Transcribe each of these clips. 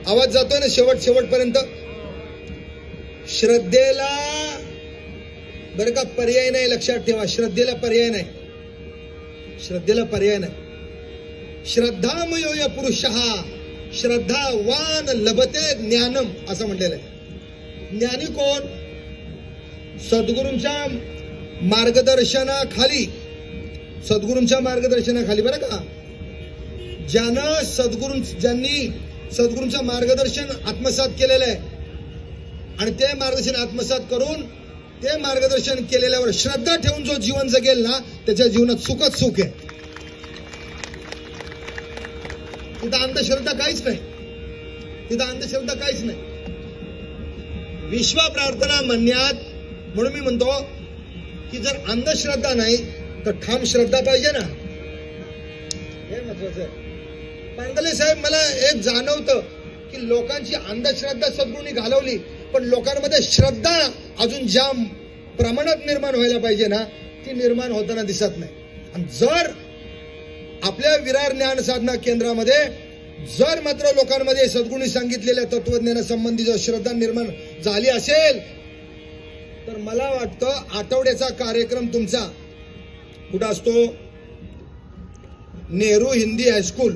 आवाज जातोय ना शेवटपर्यंत? श्रद्धेला बरं का पर्याय नाही, लक्षात ठेवा. श्रद्धेला पर्याय नाही. श्रद्धामयो पुरुषः श्रद्धावान लभते ज्ञानम असं म्हटलेलं आहे. ज्ञानी कोण? सद्गुरूंच्या मार्गदर्शनाखाली बरं का. ज्यांनी सद्गुरूंचं मार्गदर्शन आत्मसात केलेलं आहे आणि ते मार्गदर्शन आत्मसात करून ते मार्गदर्शन केलेल्यावर श्रद्धा ठेवून जो जीवन जगेल ना, त्याच्या जीवनात सुखच सुख आहे. तिथं अंधश्रद्धा काहीच नाही. विश्व प्रार्थना म्हणण्यात म्हणून मी म्हणतो की जर अंधश्रद्धा नाही तर ठाम श्रद्धा पाहिजे ना. हे महत्वाचं आहे. पांगले साहेब, मला एक जाणवतं की लोकांची अंधश्रद्धा सद्गुरूंनी घालवली, पण लोकांमध्ये श्रद्धा अजून ज्या प्रमाणात निर्माण व्हायला पाहिजे ना, ती निर्माण होताना दिसत नाही. आणि जर आपल्या विरार ज्ञान साधना केंद्रामध्ये जर मात्र लोकांमध्ये सद्गुरूंनी सांगितलेल्या तत्वज्ञानासंबंधी जर श्रद्धा निर्माण झाली असेल तर मला वाटतं आठवड्याचा कार्यक्रम तुमचा कुठं असतो? नेहरू हिंदी हायस्कूल,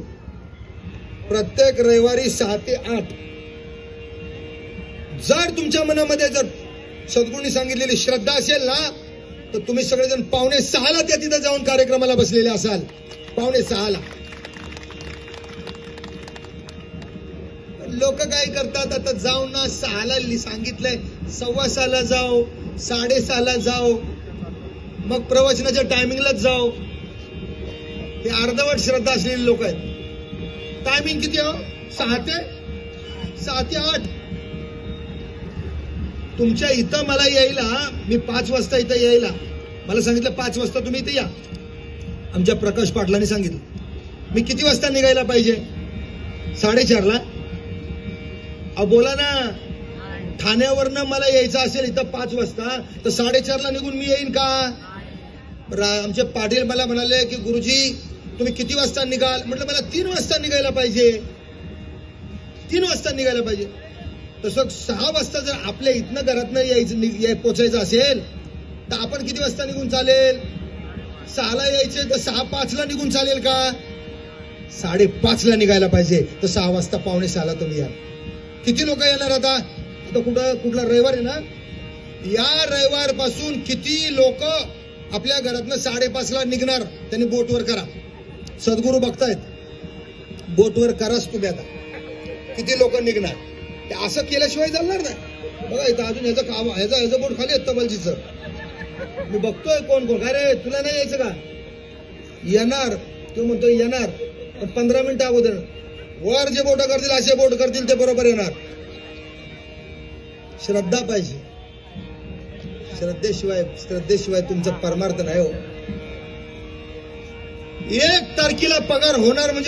प्रत्येक रविवारी 6 ते 8. जर तुमच्या मनामध्ये जर सद्गुरूंनी सांगितलेली श्रद्धा असेल ना, तर तुम्ही सगळेजण 5:45 त्या तिथं जाऊन कार्यक्रमाला बसलेले असाल. 5:45. लोक काय करतात, आता जाऊन ना 6ला सांगितलंय, 6:15 जाऊ, 6:30 जाऊ, मग प्रवचनाच्या टायमिंगलाच जाऊ. हे अर्धवट श्रद्धा असलेली लोक आहेत. टायमिंग किती हो? 6 ते 8. तुमच्या इथं मला यायला, मी 5 वाजता इथं यायला मला सांगितलं 5 वाजता तुम्ही इथे या. आमच्या प्रकाश पाटलांनी सांगितलं. मी किती वाजता निघायला पाहिजे? 4:30ला. बोला ना, ठाण्यावरनं मला यायचं असेल इथं 5 वाजता तर 4:30ला निघून मी येईन का? आमचे पाटील मला म्हणाले की गुरुजी तुम्ही किती वाजता निघाल? म्हटलं मला 3 वाजता निघायला पाहिजे. 3 वाजता निघायला पाहिजे. तसं 6 वाजता जर आपल्या इथनं घरातनं पोचायचं असेल तर आपण किती वाजता निघून चालेल? 6ला यायचे तर 6:05ला निघून चालेल का? 5:30ला निघायला पाहिजे. तर 6 वाजता 5:45ला तुम्ही या. किती लोक येणार आता? कुठला रविवार आहे ना, या रविवार पासून किती लोक आपल्या घरातनं 5:30ला निघणार? त्यांनी बोटवर करा. सद्गुरू बघतायत, बोटवर कराच तुम्ही. आता किती लोक निघणार? ते असं केल्याशिवाय चालणार नाही. बघा इथं अजून ह्याचं बोट खाली आहे तबलजीचं. मी बघतोय कोण काय रे, तुला नाही यायचं का? येणार. तो म्हणतो येणार, पण 15 मिनिटं अगोदर. वर जे बोट करतील असे बोट करतील ते बरोबर येणार. श्रद्धा पाहिजे. श्रद्धेशिवाय तुमचा परमार्थ नाही हो. 1 तारखेला पगार होणार म्हणजे